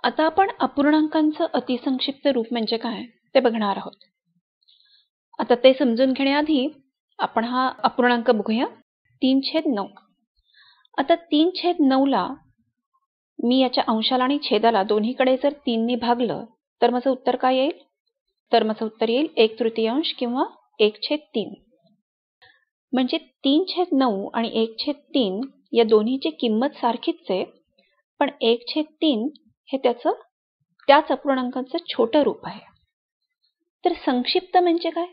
आता आपण अपूर्णांकांचं अतिसंक्षिप्त रूप म्हणजे काय ते बघणार आहोत. आता ते समजून घेण्याआधी आपण हा अपूर्णांक बघूया. 3/9. आता 3/9 ला मी याच्या अंशाला आणि छेदाला दोन्हीकडे जर 3 ने भागलं तर माझं उत्तर काय येईल? तर माझं उत्तर येईल 1/3 किंवा 1/3. म्हणजे 3/9 आणि 1/3 या दोन्हीची किंमत सारखीच आहे, पण 1/3 हे त्याच अपूर्णांकाचं छोटं रूप आहे. तर संक्षिप्त म्हणजे काय?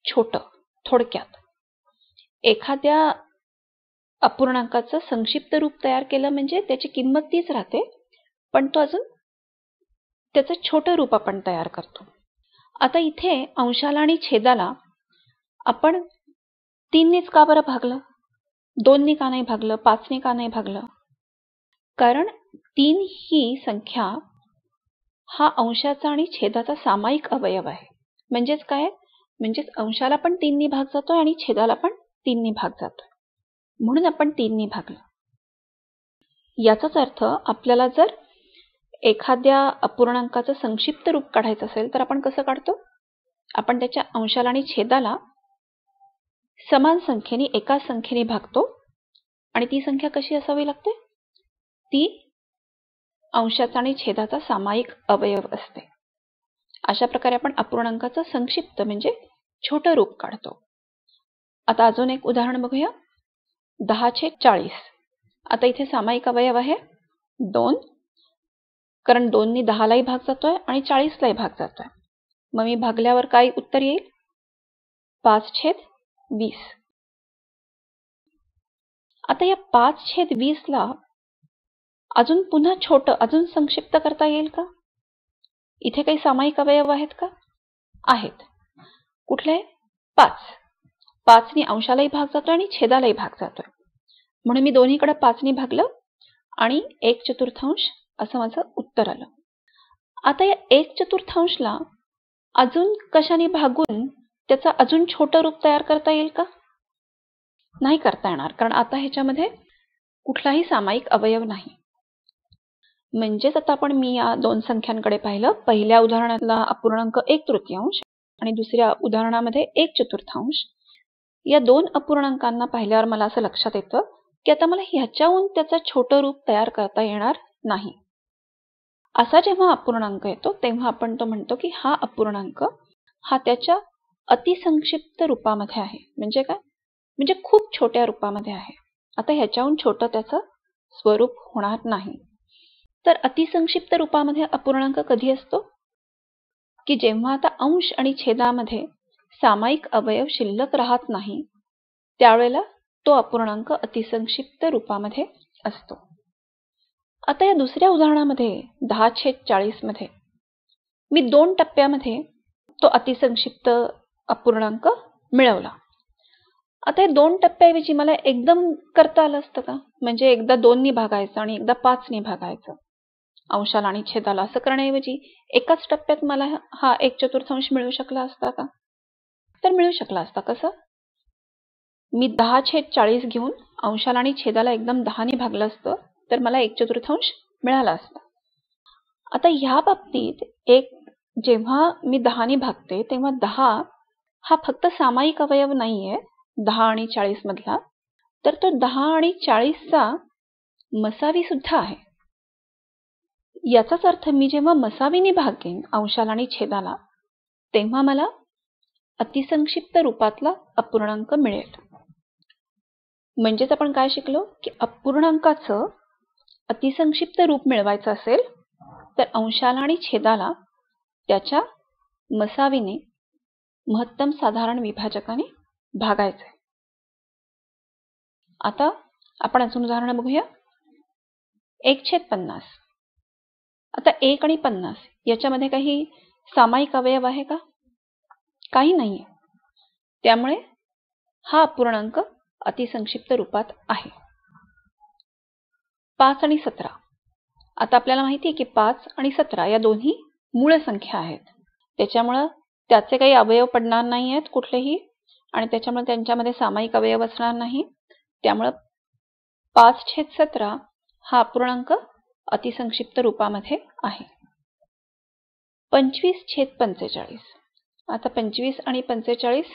छोटं. थोडक्यात एखाद्या अपूर्णांकाचं संक्षिप्त रूप तयार केलं म्हणजे त्याची किंमत तीच राहते, पण तो अजून त्याचं छोटं रूप आपण तयार करतो. आता इथे अंशाला आणि छेदाला आपण 3 नेच का बरं भागलं? 2 ने का नाही भागलं? 5 ने का नाही भागलं? कारण 3 ही संख्या हा अंशाचा आणि छेदाचा सामायिक अवयव आहे. म्हणजेच काय? म्हणजेच अंशाला पण 3 ने भाग जातोय आणि छेदाला पण 3 ने भाग जातोय. म्हणून आपण 3 ने भागलं. याचाच अर्थ आपल्याला जर एखाद्या अपूर्णांकाचं संक्षिप्त रूप काढायचं असेल तर आपण कसं काढतो? आपण त्याच्या अंशाला आणि छेदाला समान संख्येने एकाच संख्येने भागतो आणि ती संख्या कशी असावी लागते? ती अंशाचा आणि छेदाचा सामायिक अवयव असते. अशा प्रकारे आपण अपूर्णांकाचं संक्षिप्त म्हणजे छोटं रूप काढतो. आता अजून एक उदाहरण बघूया. 10/40. आता इथे सामायिक अवयव आहे 2, कारण 2 ने 10 लाही भाग जातोय आणि 40 लाही भाग जातोय. मग मी भागल्यावर काय उत्तर येईल? 5/20. आता या 5/20 ला अजून पुन्हा छोटं, अजून संक्षिप्त करता येईल का? इथे काही सामायिक अवयव आहेत का? आहेत. कुठले? 5. 5 ने अंशालाही भाग जातोय आणि छेदालाही भाग जातोय. म्हणून मी दोन्हीकडे 5 ने भागलं आणि 1/4 असं माझं उत्तर आलं. आता या 1/4 ला अजून कशाने भागून त्याचं अजून छोटं रूप तयार करता येईल का? नाही करता येणार, कारण आता ह्याच्यामध्ये कुठलाही सामायिक अवयव नाही. म्हणजेच आता आपण मी या दोन संख्यांकडे पाहिलं. पहिल्या उदाहरणातला अपूर्णांक 1/3 आणि दुसऱ्या उदाहरणामध्ये 1/4. या दोन अपूर्णांकांना पाहिल्यावर मला असं लक्षात येतं की आता मला ह्याच्याहून त्याचं छोटं रूप तयार करता येणार नाही. असा जेव्हा अपूर्णांक येतो तेव्हा आपण तो म्हणतो की हा अपूर्णांक हा त्याच्या अतिसंक्षिप्त रूपामध्ये आहे. म्हणजे काय? म्हणजे खूप छोट्या रूपामध्ये आहे. आता ह्याच्याहून छोटं त्याचं स्वरूप होणार नाही. तर अतिसंक्षिप्त रूपामध्ये अपूर्णांक कधी असतो? की जेव्हा आता अंश आणि छेदामध्ये सामायिक अवयव शिल्लक राहत नाही, त्यावेळेला तो अपूर्णांक अतिसंक्षिप्त रूपामध्ये असतो. आता या दुसऱ्या उदाहरणामध्ये 10/40 मध्ये मी 2 टप्प्यामध्ये तो अतिसंक्षिप्त अपूर्णांक मिळवला. आता या 2 टप्प्याऐवजी मला एकदम करता आलं असतं का? म्हणजे एकदा 2 ने भागायचं आणि एकदा 5 ने भागायचं. अंशाला आणि छेदाला असं करण्याऐवजी एकाच टप्प्यात मला हा 1/4 मिळू शकला असता का? तर मिळू शकला असता. कसं? मी 10/40 घेऊन अंशाला आणि छेदाला एकदम 10 ने भागलं असतं तर मला 1/4 मिळाला असता. आता ह्या बाबतीत जेव्हा मी 10 ने भागते तेव्हा 10 हा फक्त सामायिक अवयव नाहीये 10 आणि 40 मधला, तर तो 10 आणि 40चा मसावी सुद्धा आहे. याचाच अर्थ मी जेव्हा मसावीने भागेन अंशाला आणि छेदाला तेव्हा मला अतिसंक्षिप्त रूपातला अपूर्णांक मिळेल. म्हणजेच आपण काय शिकलो की अपूर्णांकाचं अतिसंक्षिप्त रूप मिळवायचं असेल तर अंशाला आणि छेदाला त्याच्या मसावीने महत्तम साधारण विभाजकाने भागायचे. आता आपण अजून उदाहरण बघूया. 1/50. आता 1 आणि 50 याच्यामध्ये काही सामायिक अवयव आहे का? काही नाहीये. त्यामुळे हा अपूर्णांक अतिसंक्षिप्त रूपात आहे. 5 आणि 17. आता आपल्याला माहिती आहे की 5 आणि 17 या दोन्ही मूळ संख्या आहेत. त्याच्यामुळे त्याचे काही अवयव पडणार नाही आहेत कुठलेही आणि त्याच्यामुळे त्यांच्यामध्ये सामायिक अवयव असणार नाही. त्यामुळे 5/17 हा अपूर्णांक अतिसंक्षिप्त रूपामध्ये आहे. 25/45. आता 25 आणि 45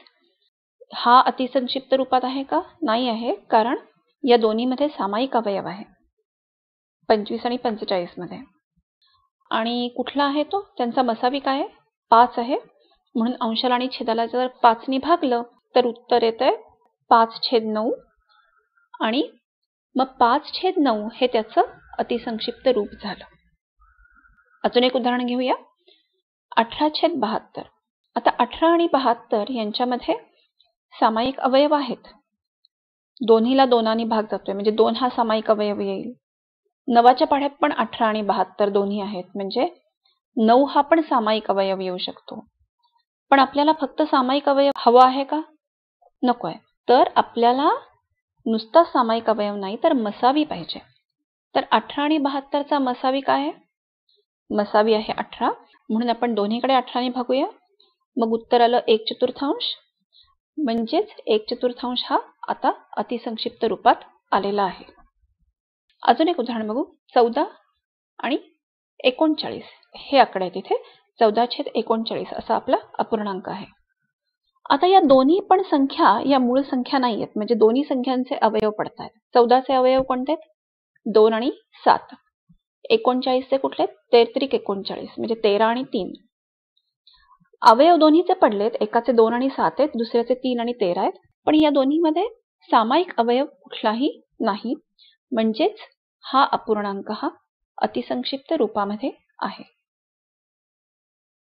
हा अतिसंक्षिप्त रूपात आहे का? नाही आहे, कारण या दोन्हीमध्ये सामायिक अवयव आहे 25 आणि 45 मध्ये. आणि कुठला आहे तो? त्यांचा मसावी काय आहे? 5 आहे. म्हणून अंशाला आणि छेदाला जर 5 ने भागलं तर उत्तर येतंय 5/9. आणि मग 5/9 हे त्याचं अतिसंक्षिप्त रूप झालं. अजून एक उदाहरण घेऊया. 18/72. आता 18 आणि 72 यांच्यामध्ये सामायिक अवयव आहेत. दोन्हीला 2 ने भाग जातोय म्हणजे 2 हा सामायिक अवयव येईल. 9च्या पाढ्यात पण 18 आणि 72 दोन्ही आहेत, म्हणजे 9 हा पण सामायिक अवयव येऊ शकतो. पण आपल्याला फक्त सामायिक अवयव हवा आहे का? नको आहे. तर आपल्याला नुसता सामायिक अवयव नाही तर मसावी पाहिजे. तर 18 आणि 72चा मसावी काय आहे? मसावी आहे 18. म्हणून आपण दोन्हीकडे 18 ने भागूया. मग उत्तर आलं 1/4. म्हणजेच 1/4 हा आता अतिसंक्षिप्त रूपात आलेला आहे. अजून एक उदाहरण बघू. 14 आणि 39 हे आकडे आहेत इथे. 14/39 असा आपला अपूर्णांक आहे. आता या दोन्ही पण संख्या या मूळ संख्या नाही आहेत, म्हणजे दोन्ही संख्यांचे अवयव पडतात. 14चे अवयव कोणते आहेत? 2 आणि 7. 39चे कुठले आहेत? 13-39 म्हणजे 13 आणि 3. अवयव दोन्हीचे पडलेत. एकाचे 2 आणि 7 आहेत, दुसऱ्याचे 3 आणि 13 आहेत. पण या दोन्हीमध्ये सामायिक अवयव कुठलाही नाही, म्हणजेच हा अपूर्णांक हा अतिसंक्षिप्त रूपामध्ये आहे.